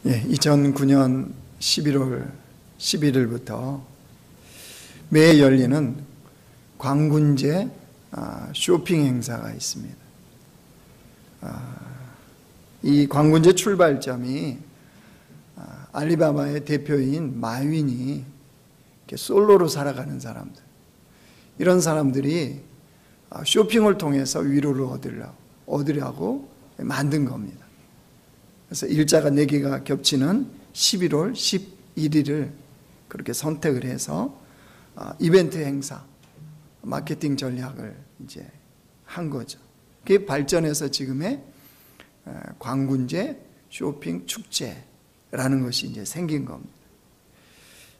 2009년 11월 11일부터 매해 열리는 광군제 쇼핑 행사가 있습니다. 이 광군제 출발점이 알리바바의 대표인 마윈이 솔로로 살아가는 사람들, 이런 사람들이 쇼핑을 통해서 위로를 얻으려고 만든 겁니다. 그래서 일자가 4개가 겹치는 11월 11일을 그렇게 선택을 해서 이벤트 행사, 마케팅 전략을 이제 한 거죠. 그게 발전해서 지금의 광군제 쇼핑 축제라는 것이 이제 생긴 겁니다.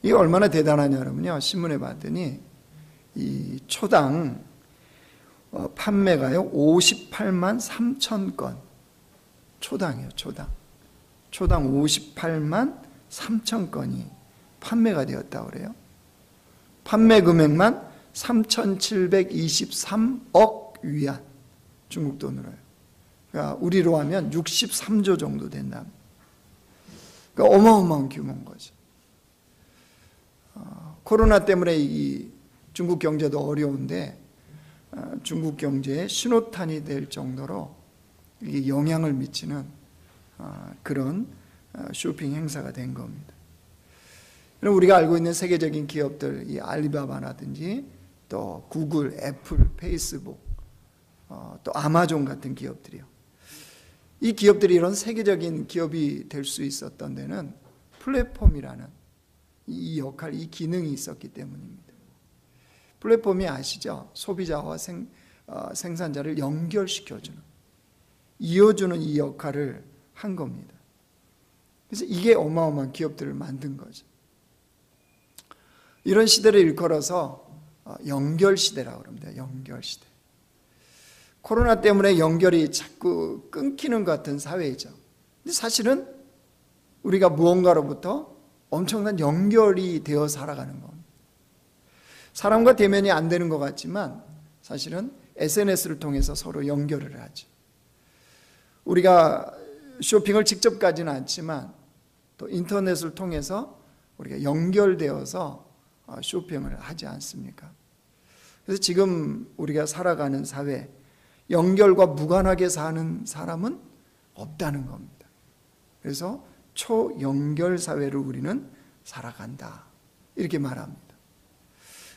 이게 얼마나 대단하냐면요, 신문에 봤더니 이 초당 판매가요 58만 3천 건, 초당이요, 초당 58만 3천 건이 판매가 되었다고 그래요. 판매 금액만 3,723억 위안, 중국 돈으로요. 그러니까 우리로 하면 63조 정도 된다. 그러니까 어마어마한 규모인 거죠. 코로나 때문에 이 중국 경제도 어려운데 중국 경제에 신호탄이 될 정도로 이게 영향을 미치는 그런 쇼핑 행사가 된 겁니다. 우리가 알고 있는 세계적인 기업들, 이 알리바바라든지 또 구글, 애플, 페이스북, 또 아마존 같은 기업들이요. 이 기업들이 이런 세계적인 기업이 될 수 있었던 데는 플랫폼이라는 이 역할, 이 기능이 있었기 때문입니다. 플랫폼이 아시죠? 소비자와 생산자를 연결시켜주는, 이어주는 이 역할을 한 겁니다. 그래서 이게 어마어마한 기업들을 만든 거죠. 이런 시대를 일컬어서 연결시대라고 합니다. 연결시대. 코로나 때문에 연결이 자꾸 끊기는 것 같은 사회이죠. 근데 사실은 우리가 무언가로부터 엄청난 연결이 되어 살아가는 겁니다. 사람과 대면이 안 되는 것 같지만 사실은 SNS를 통해서 서로 연결을 하죠. 우리가 쇼핑을 직접 가지는 않지만 또 인터넷을 통해서 우리가 연결되어서 쇼핑을 하지 않습니까? 그래서 지금 우리가 살아가는 사회, 연결과 무관하게 사는 사람은 없다는 겁니다. 그래서 초연결 사회를 우리는 살아간다, 이렇게 말합니다.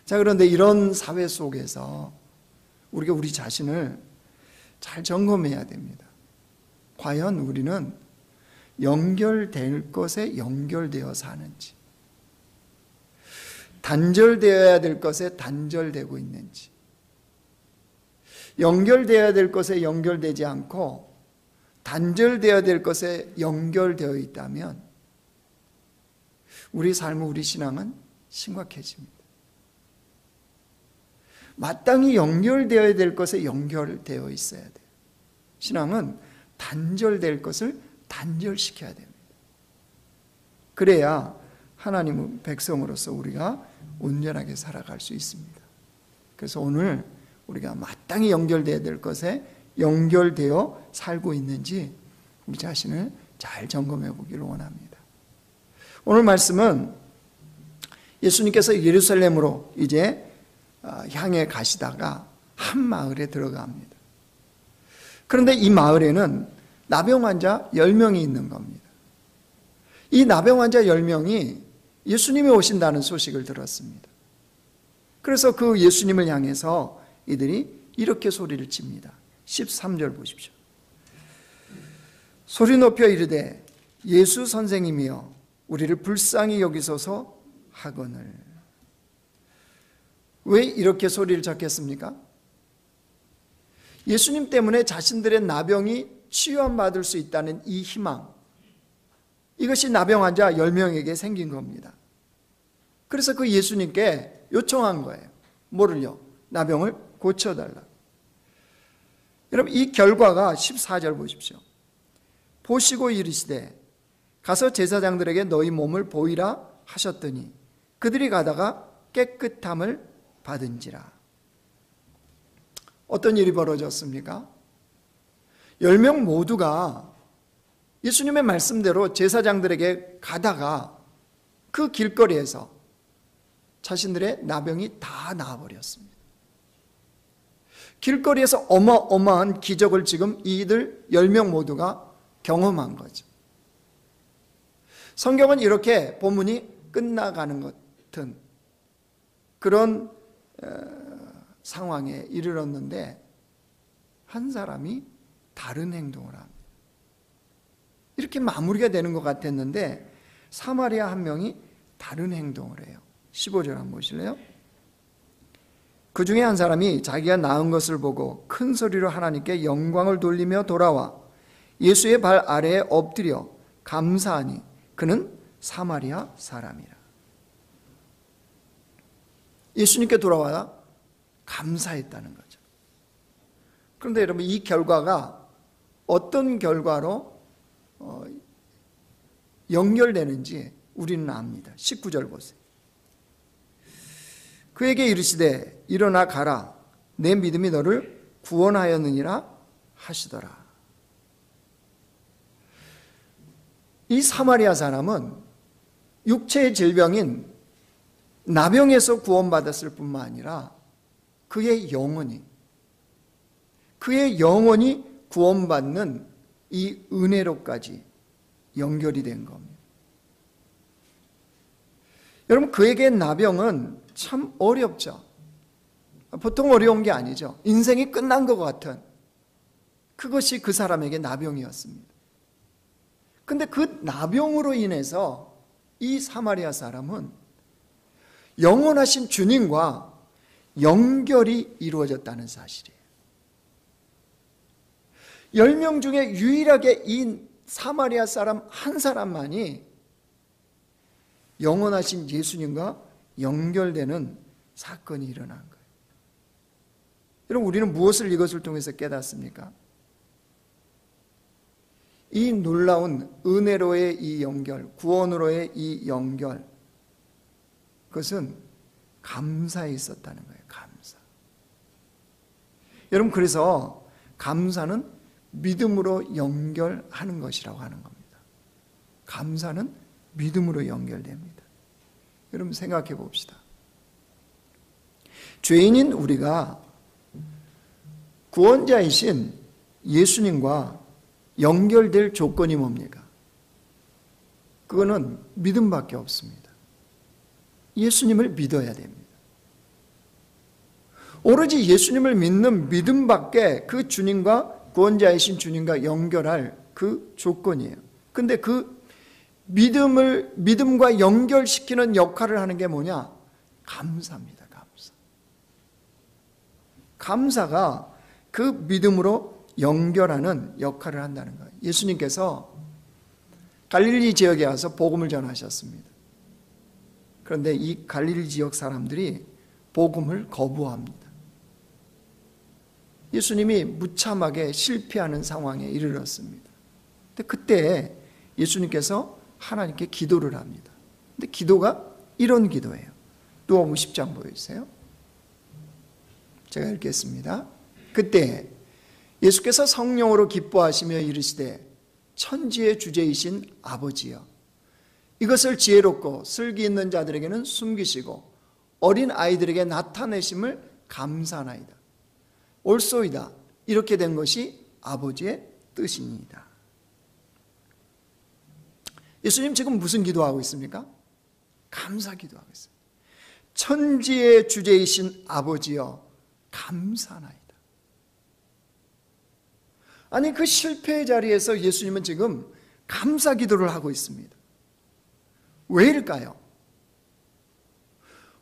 자, 그런데 이런 사회 속에서 우리가 우리 자신을 잘 점검해야 됩니다. 과연 우리는 연결될 것에 연결되어 사는지, 단절되어야 될 것에 단절되고 있는지, 연결되어야 될 것에 연결되지 않고 단절되어야 될 것에 연결되어 있다면 우리 삶은, 우리 신앙은 심각해집니다. 마땅히 연결되어야 될 것에 연결되어 있어야 돼요. 신앙은 단절될 것을 단절시켜야 됩니다. 그래야 하나님의 백성으로서 우리가 온전하게 살아갈 수 있습니다. 그래서 오늘 우리가 마땅히 연결되어야 될 것에 연결되어 살고 있는지 우리 자신을 잘 점검해 보기를 원합니다. 오늘 말씀은 예수님께서 예루살렘으로 이제 향해 가시다가 한 마을에 들어갑니다. 그런데 이 마을에는 나병 환자 10명이 있는 겁니다. 이 나병 환자 10명이 예수님이 오신다는 소식을 들었습니다. 그래서 그 예수님을 향해서 이들이 이렇게 소리를 칩니다. 13절 보십시오. 소리 높여 이르되 예수 선생님이여 우리를 불쌍히 여기소서 하거늘. 왜 이렇게 소리를 쳤겠습니까? 예수님 때문에 자신들의 나병이 치유받을 수 있다는 이 희망, 이것이 나병 환자 10명에게 생긴 겁니다. 그래서 그 예수님께 요청한 거예요. 뭐를요? 나병을 고쳐달라. 여러분, 이 결과가 14절 보십시오. 보시고 이르시되 가서 제사장들에게 너희 몸을 보이라 하셨더니 그들이 가다가 깨끗함을 받은지라. 어떤 일이 벌어졌습니까? 10명 모두가 예수님의 말씀대로 제사장들에게 가다가 그 길거리에서 자신들의 나병이 다 나아버렸습니다. 길거리에서 어마어마한 기적을 지금 이들 10명 모두가 경험한 거죠. 성경은 이렇게 본문이 끝나가는 것 같은 그런 상황에 이르렀는데 한 사람이 다른 행동을 합니다. 이렇게 마무리가 되는 것 같았는데 사마리아 한 명이 다른 행동을 해요. 15절 한번 보실래요? 그 중에 한 사람이 자기가 나은 것을 보고 큰 소리로 하나님께 영광을 돌리며 돌아와 예수의 발 아래에 엎드려 감사하니 그는 사마리아 사람이라. 예수님께 돌아와 감사했다는 거죠. 그런데 여러분, 이 결과가 어떤 결과로 연결되는지 우리는 압니다. 19절 보세요. 그에게 이르시되 일어나 가라, 내 믿음이 너를 구원하였느니라 하시더라. 이 사마리아 사람은 육체의 질병인 나병에서 구원받았을 뿐만 아니라 그의 영혼이 구원받는 이 은혜로까지 연결이 된 겁니다. 여러분, 그에게 나병은 참 어렵죠. 보통 어려운 게 아니죠. 인생이 끝난 것 같은 그것이 그 사람에게 나병이었습니다. 근데 그 나병으로 인해서 이 사마리아 사람은 영원하신 주님과 연결이 이루어졌다는 사실이에요. 10명 중에 유일하게 이 사마리아 사람 한 사람만이 영원하신 예수님과 연결되는 사건이 일어난 거예요. 여러분, 우리는 무엇을 이것을 통해서 깨닫습니까? 이 놀라운 은혜로의 이 연결, 구원으로의 이 연결, 그것은 감사에 있었다는 거예요. 감사. 여러분, 그래서 감사는 믿음으로 연결하는 것이라고 하는 겁니다. 감사는 믿음으로 연결됩니다. 여러분, 생각해 봅시다. 죄인인 우리가 구원자이신 예수님과 연결될 조건이 뭡니까? 그거는 믿음밖에 없습니다. 예수님을 믿어야 됩니다. 오로지 예수님을 믿는 믿음밖에 그 주님과 구원자이신 주님과 연결할 그 조건이에요. 근데 그 믿음과 연결시키는 역할을 하는 게 뭐냐? 감사입니다. 감사. 감사가 그 믿음으로 연결하는 역할을 한다는 거예요. 예수님께서 갈릴리 지역에 와서 복음을 전하셨습니다. 그런데 이 갈릴리 지역 사람들이 복음을 거부합니다. 예수님이 무참하게 실패하는 상황에 이르렀습니다. 근데 그때 예수님께서 하나님께 기도를 합니다. 근데 기도가 이런 기도예요. 누가복음 10장 보여주세요. 제가 읽겠습니다. 그때 예수께서 성령으로 기뻐하시며 이르시되 천지의 주제이신 아버지여, 이것을 지혜롭고 슬기 있는 자들에게는 숨기시고 어린 아이들에게 나타내심을 감사하나이다. 옳소이다. 이렇게 된 것이 아버지의 뜻이니이다. 예수님 지금 무슨 기도하고 있습니까? 감사 기도하고 있습니다. 천지의 주제이신 아버지여, 감사하나이다. 아니, 그 실패의 자리에서 예수님은 지금 감사 기도를 하고 있습니다. 왜일까요?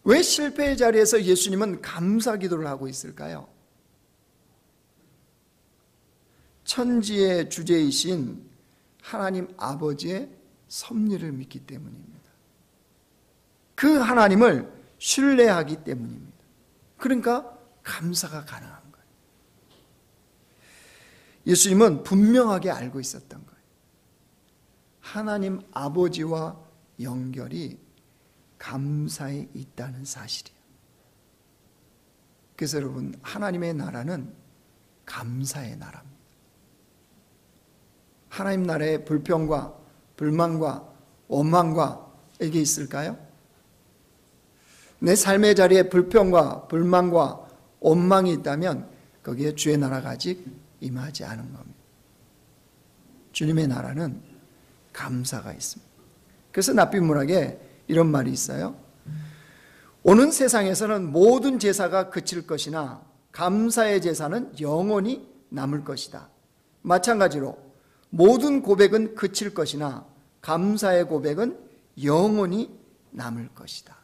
왜 실패의 자리에서 예수님은 감사 기도를 하고 있을까요? 천지의 주제이신 하나님 아버지의 섭리를 믿기 때문입니다. 그 하나님을 신뢰하기 때문입니다. 그러니까 감사가 가능한 거예요. 예수님은 분명하게 알고 있었던 거예요. 하나님 아버지와 연결이 감사에 있다는 사실이에요. 그래서 여러분, 하나님의 나라는 감사의 나라입니다. 하나님 나라에 불평과 불만과 원망과 이게 있을까요? 내 삶의 자리에 불평과 불만과 원망이 있다면 거기에 주의 나라가 아직 임하지 않은 겁니다. 주님의 나라는 감사가 있습니다. 그래서 납비문학에 이런 말이 있어요. 오는 세상에서는 모든 제사가 그칠 것이나 감사의 제사는 영원히 남을 것이다. 마찬가지로 모든 고백은 그칠 것이나 감사의 고백은 영원히 남을 것이다.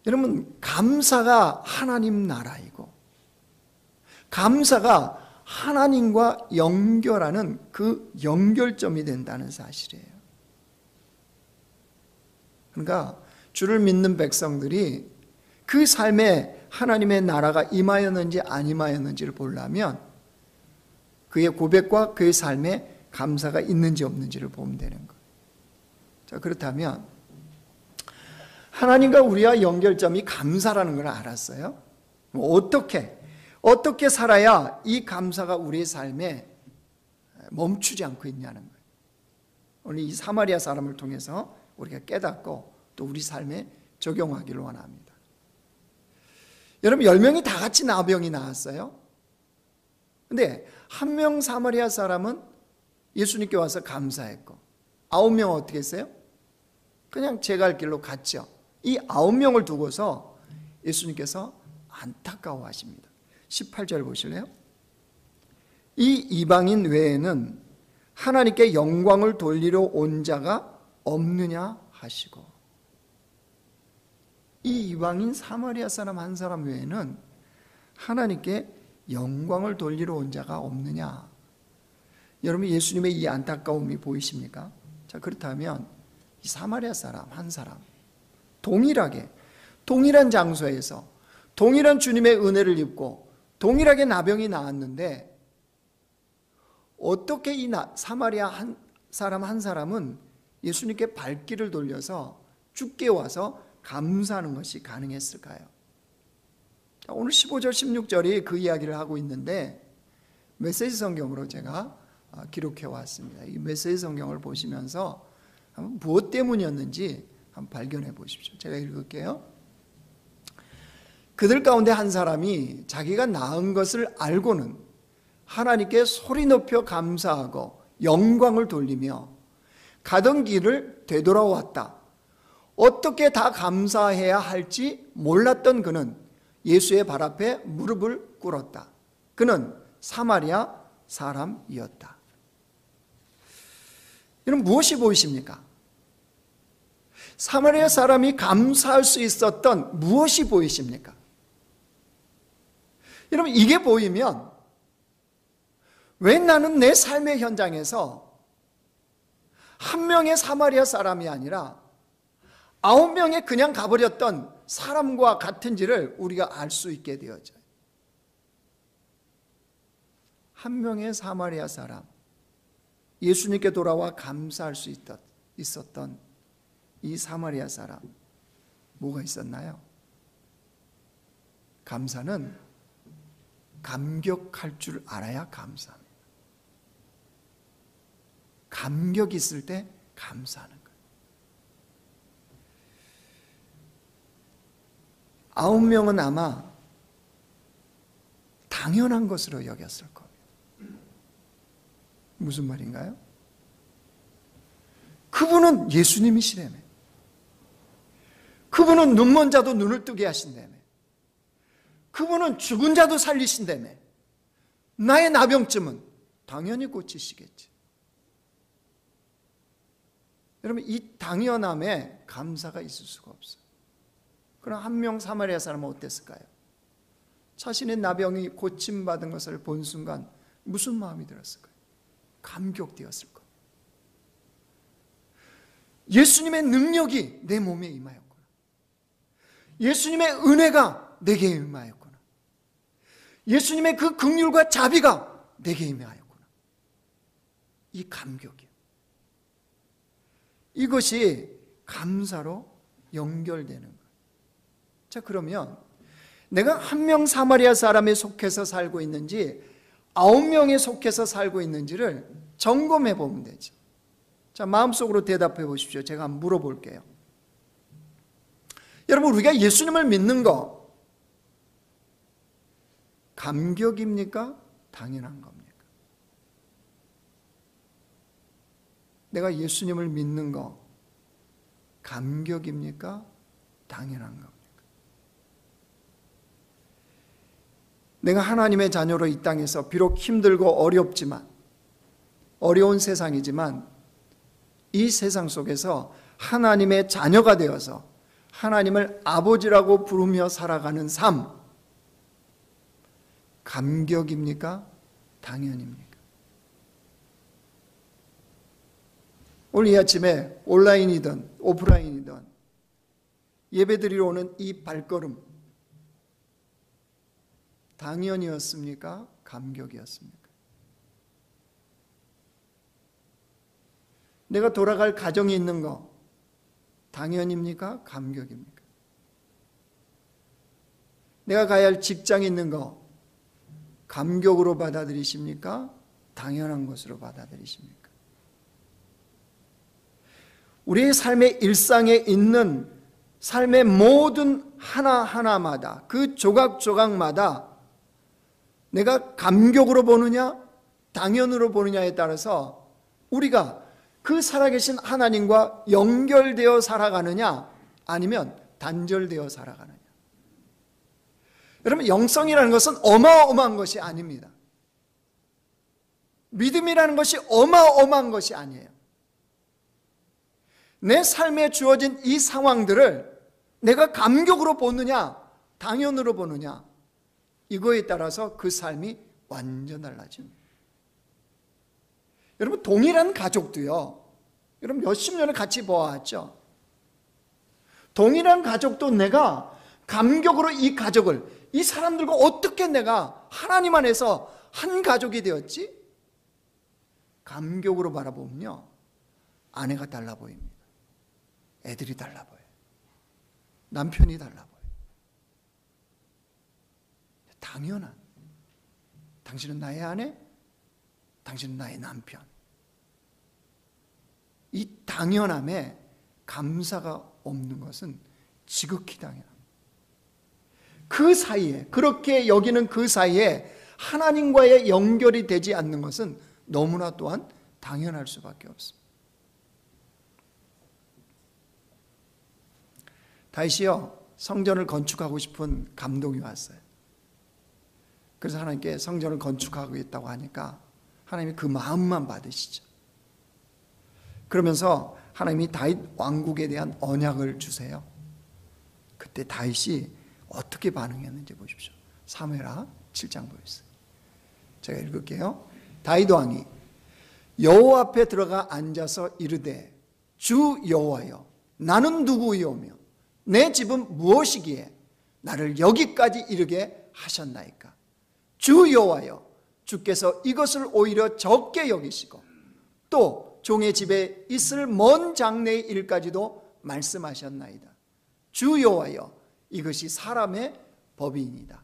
여러분, 감사가 하나님 나라이고 감사가 하나님과 연결하는 그 연결점이 된다는 사실이에요. 그러니까 주를 믿는 백성들이 그 삶에 하나님의 나라가 임하였는지 안 임하였는지를 보려면 그의 고백과 그의 삶에 감사가 있는지 없는지를 보면 되는 거예요. 자, 그렇다면 하나님과 우리와 연결점이 감사라는 걸 알았어요? 어떻게 살아야 이 감사가 우리의 삶에 멈추지 않고 있냐는 거예요. 오늘 이 사마리아 사람을 통해서 우리가 깨닫고 또 우리 삶에 적용하기를 원합니다. 여러분, 10명이 다 같이 나병이 나왔어요. 근데 한 명 사마리아 사람은 예수님께 와서 감사했고 9명 어떻게 했어요? 그냥 제 갈 길로 갔죠. 이 9명을 두고서 예수님께서 안타까워하십니다. 18절 보실래요? 이 이방인 외에는 하나님께 영광을 돌리러 온 자가 없느냐 하시고, 이 이방인 사마리아 사람 한 사람 외에는 하나님께 영광을 돌리러 온 자가 없느냐. 여러분, 예수님의 이 안타까움이 보이십니까? 자, 그렇다면 이 사마리아 사람 한 사람 동일한 장소에서 동일한 주님의 은혜를 입고 동일하게 나병이 나았는데 어떻게 이 사마리아 한 사람은 예수님께 발길을 돌려서 죽게 와서 감사하는 것이 가능했을까요? 오늘 15절 16절이 그 이야기를 하고 있는데 메시지 성경으로 제가 기록해 왔습니다. 이 메시지 성경을 보시면서 한번 무엇 때문이었는지 한번 발견해 보십시오. 제가 읽을게요. 그들 가운데 한 사람이 자기가 나은 것을 알고는 하나님께 소리 높여 감사하고 영광을 돌리며 가던 길을 되돌아왔다. 어떻게 다 감사해야 할지 몰랐던 그는 예수의 발 앞에 무릎을 꿇었다. 그는 사마리아 사람이었다. 여러분, 무엇이 보이십니까? 사마리아 사람이 감사할 수 있었던 무엇이 보이십니까? 여러분, 이게 보이면 왜 나는 내 삶의 현장에서 한 명의 사마리아 사람이 아니라 9명의 그냥 가버렸던 사람과 같은지를 우리가 알 수 있게 되어져요. 한 명의 사마리아 사람, 예수님께 돌아와 감사할 수 있었던 이 사마리아 사람, 뭐가 있었나요? 감사는 감격할 줄 알아야 감사합니다. 감격이 있을 때 감사하는 거예요. 9명은 아마 당연한 것으로 여겼을 겁니다. 무슨 말인가요? 그분은 예수님이시라며. 그분은 눈먼 자도 눈을 뜨게 하신다며. 그분은 죽은 자도 살리신다며. 나의 나병쯤은 당연히 고치시겠지. 여러분, 이 당연함에 감사가 있을 수가 없어요. 그럼 한 명 사마리아 사람은 어땠을까요? 자신의 나병이 고침받은 것을 본 순간 무슨 마음이 들었을까요? 감격되었을 거예요. 예수님의 능력이 내 몸에 임하였구나. 예수님의 은혜가 내게 임하였구나. 예수님의 그 긍휼과 자비가 내게 임하였구나. 이 감격이요. 이것이 감사로 연결되는 거예요. 자, 그러면 내가 한 명 사마리아 사람에 속해서 살고 있는지 9명에 속해서 살고 있는지를 점검해 보면 되죠. 자, 마음속으로 대답해 보십시오. 제가 한번 물어볼게요. 여러분, 우리가 예수님을 믿는 거 감격입니까? 당연한 겁니까? 내가 예수님을 믿는 거 감격입니까? 당연한 겁니까? 내가 하나님의 자녀로 이 땅에서 비록 힘들고 어렵지만, 어려운 세상이지만 이 세상 속에서 하나님의 자녀가 되어서 하나님을 아버지라고 부르며 살아가는 삶, 감격입니까? 당연입니까? 오늘 이 아침에 온라인이든 오프라인이든 예배드리러 오는 이 발걸음, 당연이었습니까? 감격이었습니까? 내가 돌아갈 가정이 있는 거 당연입니까? 감격입니까? 내가 가야 할 직장이 있는 거 감격으로 받아들이십니까? 당연한 것으로 받아들이십니까? 우리의 삶의 일상에 있는 삶의 모든 하나하나마다, 그 조각조각마다 내가 감격으로 보느냐, 당연으로 보느냐에 따라서 우리가 그 살아계신 하나님과 연결되어 살아가느냐, 아니면 단절되어 살아가느냐. 여러분, 영성이라는 것은 어마어마한 것이 아닙니다. 믿음이라는 것이 어마어마한 것이 아니에요. 내 삶에 주어진 이 상황들을 내가 감격으로 보느냐, 당연으로 보느냐, 이거에 따라서 그 삶이 완전 달라집니다. 여러분, 동일한 가족도요, 여러분 몇십 년을 같이 보아왔죠. 동일한 가족도 내가 감격으로 이 가족을, 이 사람들과 어떻게 내가 하나님 안에서 한 가족이 되었지? 감격으로 바라보면요, 아내가 달라 보입니다. 애들이 달라 보여요. 남편이 달라 보여요. 당연한, 당신은 나의 아내, 당신은 나의 남편. 이 당연함에 감사가 없는 것은 지극히 당연합니다. 그 사이에, 그렇게 여기는 그 사이에 하나님과의 연결이 되지 않는 것은 너무나 또한 당연할 수밖에 없습니다. 다윗이요, 성전을 건축하고 싶은 감동이 왔어요. 그래서 하나님께 성전을 건축하고 있다고 하니까 하나님이 그 마음만 받으시죠. 그러면서 하나님이 다윗 왕국에 대한 언약을 주세요. 그때 다윗이 어떻게 반응했는지 보십시오. 사무엘하 7장 보였어요. 제가 읽을게요. 다윗 왕이 여호와 앞에 들어가 앉아서 이르되, 주 여호와여, 나는 누구이오며 내 집은 무엇이기에 나를 여기까지 이르게 하셨나이까? 주 여호와여, 주께서 이것을 오히려 적게 여기시고 또 종의 집에 있을 먼 장래의 일까지도 말씀하셨나이다. 주 여호와여, 이것이 사람의 법이니이다.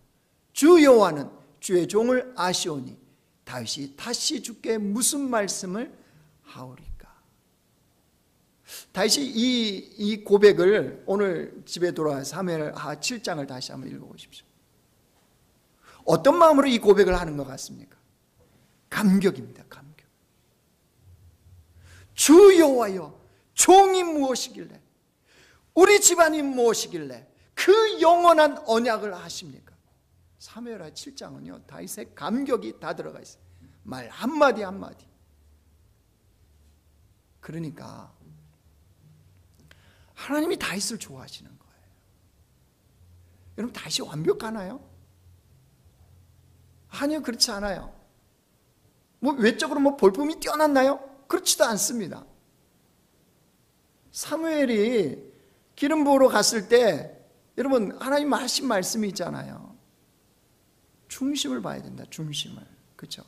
주 여호와는 주의 종을 아시오니 다윗이 다시 주께 무슨 말씀을 하오리까? 다윗이 이 고백을 오늘 집에 돌아와서 사무엘하 7장을 다시 한번 읽어보십시오. 어떤 마음으로 이 고백을 하는 것 같습니까? 감격입니다. 감격. 주 여호와여, 종이 무엇이길래, 우리 집안이 무엇이길래 그 영원한 언약을 하십니까? 사무엘하 7장은요 다윗의 감격이 다 들어가 있어요. 말 한마디 한마디. 그러니까 하나님이 다윗을 좋아하시는 거예요. 여러분, 다윗이 완벽하나요? 아니요, 그렇지 않아요. 뭐 외적으로 뭐 볼품이 뛰어났나요? 그렇지도 않습니다. 사무엘이 기름 부으러 갔을 때 여러분, 하나님 하신 말씀이 있잖아요. 중심을 봐야 된다. 중심을. 그렇죠?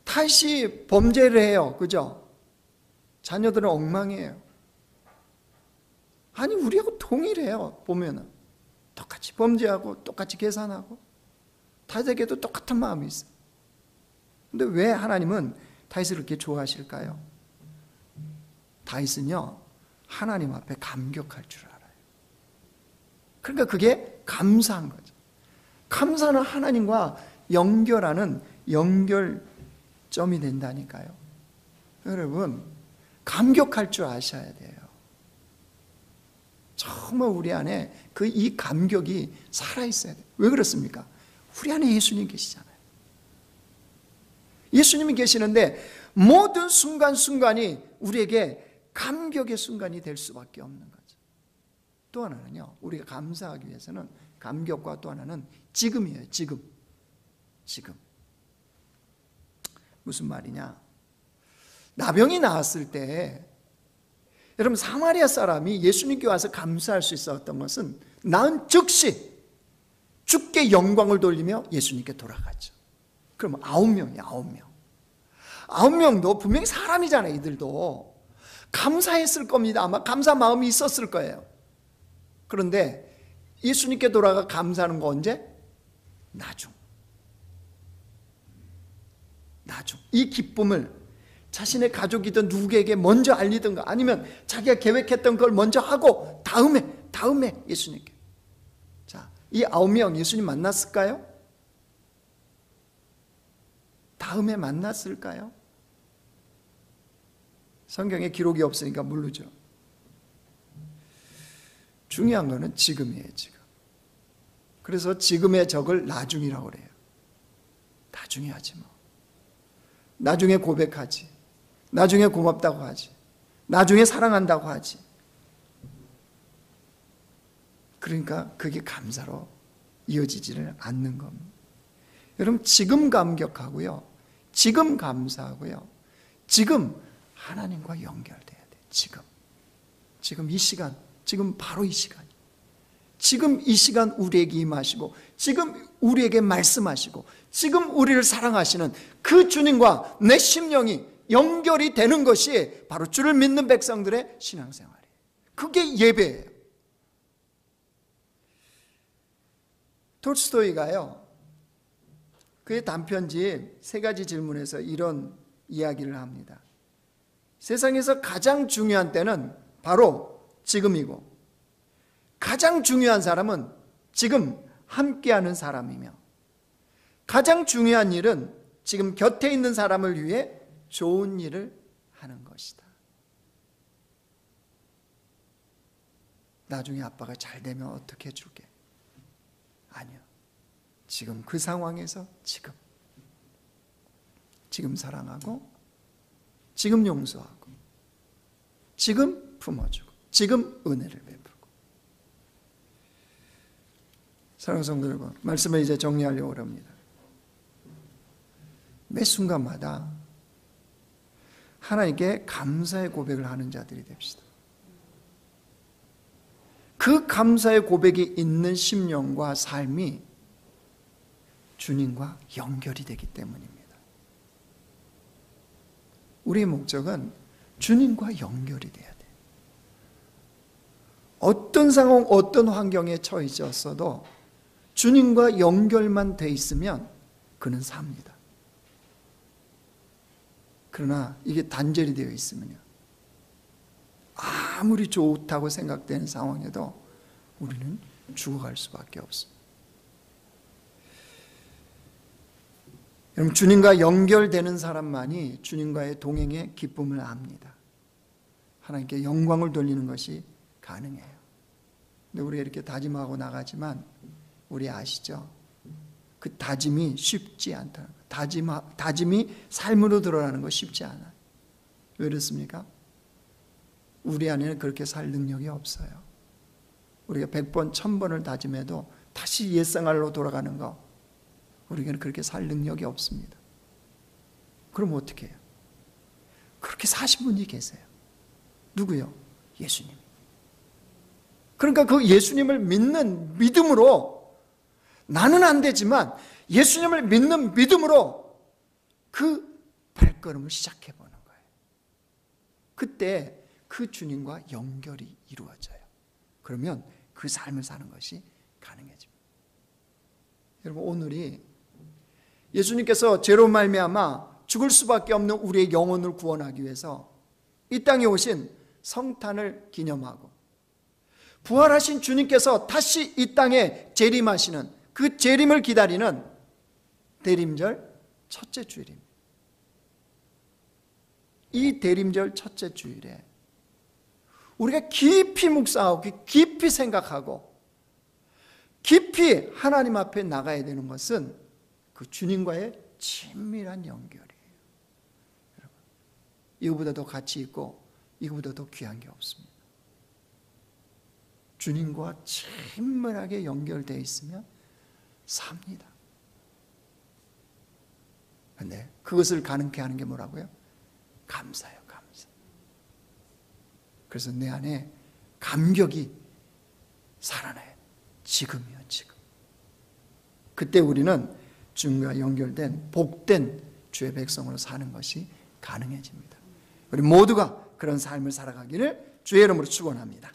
다윗이 범죄를 해요. 그죠? 자녀들은 엉망이에요. 아니, 우리하고 동일해요. 보면은 똑같이 범죄하고 똑같이 계산하고 다윗에게도 똑같은 마음이 있어요. 근데 왜 하나님은 다윗을 그렇게 좋아하실까요? 다윗은요, 하나님 앞에 감격할 줄 알아요. 그러니까 그게 감사한 거죠. 감사는 하나님과 연결하는 연결점이 된다니까요. 여러분, 감격할 줄 아셔야 돼요. 정말 우리 안에 이 감격이 살아있어야 돼요. 왜 그렇습니까? 우리 안에 예수님 계시잖아요. 예수님이 계시는데 모든 순간순간이 우리에게 감격의 순간이 될 수밖에 없는 거죠. 또 하나는요, 우리가 감사하기 위해서는 감격과 또 하나는 지금이에요. 지금. 무슨 말이냐? 나병이 나았을 때 여러분, 사마리아 사람이 예수님께 와서 감사할 수 있었던 것은 나은 즉시 주께 영광을 돌리며 예수님께 돌아가죠. 그럼 9명이에요. 9명. 9명도 분명히 사람이잖아요. 이들도 감사했을 겁니다. 아마 감사 마음이 있었을 거예요. 그런데 예수님께 돌아가 감사하는 거 언제? 나중. 이 기쁨을 자신의 가족이든 누구에게 먼저 알리든가 아니면 자기가 계획했던 걸 먼저 하고 다음에 예수님께. 자, 이 9명 예수님 만났을까요? 다음에 만났을까요? 성경에 기록이 없으니까 모르죠. 중요한 거는 지금이에요. 지금. 그래서 지금의 적을 나중이라고 그래요. 나중에 하지 뭐. 나중에 고백하지. 나중에 고맙다고 하지. 나중에 사랑한다고 하지. 그러니까 그게 감사로 이어지지를 않는 겁니다. 여러분, 지금 감격하고요, 지금 감사하고요, 지금 하나님과 연결돼야 돼요. 지금 이 시간, 지금 바로 이 시간, 지금 이 시간 우리에게 임하시고, 지금 우리에게 말씀하시고, 지금 우리를 사랑하시는 그 주님과 내 심령이 연결이 되는 것이 바로 주를 믿는 백성들의 신앙생활이에요. 그게 예배예요. 톨스토이가요, 그의 단편집 3가지 질문에서 이런 이야기를 합니다. 세상에서 가장 중요한 때는 바로 지금이고, 가장 중요한 사람은 지금 함께하는 사람이며, 가장 중요한 일은 지금 곁에 있는 사람을 위해 좋은 일을 하는 것이다. 나중에 아빠가 잘 되면 어떻게 해줄게? 아니요. 지금 그 상황에서 지금 사랑하고, 지금 용서하고, 지금 품어주고, 지금 은혜를 베풀고. 사랑하는 성도 여러분, 말씀을 이제 정리하려고 합니다. 매 순간마다 하나님께 감사의 고백을 하는 자들이 됩시다. 그 감사의 고백이 있는 심령과 삶이 주님과 연결이 되기 때문입니다. 우리의 목적은 주님과 연결이 돼야 돼요. 어떤 상황, 어떤 환경에 처해 있었어도 주님과 연결만 돼 있으면 그는 삽니다. 그러나 이게 단절이 되어 있으면요, 아무리 좋다고 생각되는 상황에도 우리는 죽어갈 수밖에 없습니다. 여러분, 주님과 연결되는 사람만이 주님과의 동행의 기쁨을 압니다. 하나님께 영광을 돌리는 것이 가능해요. 근데 우리가 이렇게 다짐하고 나가지만 우리 아시죠? 그 다짐이 쉽지 않다는 거. 다짐이 삶으로 드러나는 거 쉽지 않아요. 왜 그렇습니까? 우리 안에는 그렇게 살 능력이 없어요. 우리가 100번, 1000번을 다짐해도 다시 옛생활로 돌아가는 거, 우리에게는 그렇게 살 능력이 없습니다. 그럼 어떻게 해요? 그렇게 사신 분이 계세요. 누구요? 예수님. 그러니까 그 예수님을 믿는 믿음으로, 나는 안 되지만 예수님을 믿는 믿음으로 그 발걸음을 시작해 보는 거예요. 그때 그 주님과 연결이 이루어져요. 그러면 그 삶을 사는 것이 가능해집니다. 여러분, 오늘이 예수님께서 죄로 말미암아 죽을 수밖에 없는 우리의 영혼을 구원하기 위해서 이 땅에 오신 성탄을 기념하고, 부활하신 주님께서 다시 이 땅에 재림하시는 그 재림을 기다리는 대림절 첫째 주일입니다. 이 대림절 첫째 주일에 우리가 깊이 묵상하고 깊이 생각하고 깊이 하나님 앞에 나가야 되는 것은 그 주님과의 친밀한 연결이에요. 여러분, 이거보다 더 가치 있고 이거보다 더 귀한 게 없습니다. 주님과 친밀하게 연결되어 있으면 삽니다. 그런데 그것을 가능케 하는 게 뭐라고요? 감사예요, 감사. 그래서 내 안에 감격이 살아나요. 지금이요, 지금. 그때 우리는 주님과 연결된 복된 주의 백성으로 사는 것이 가능해집니다. 우리 모두가 그런 삶을 살아가기를 주의 이름으로 축원합니다.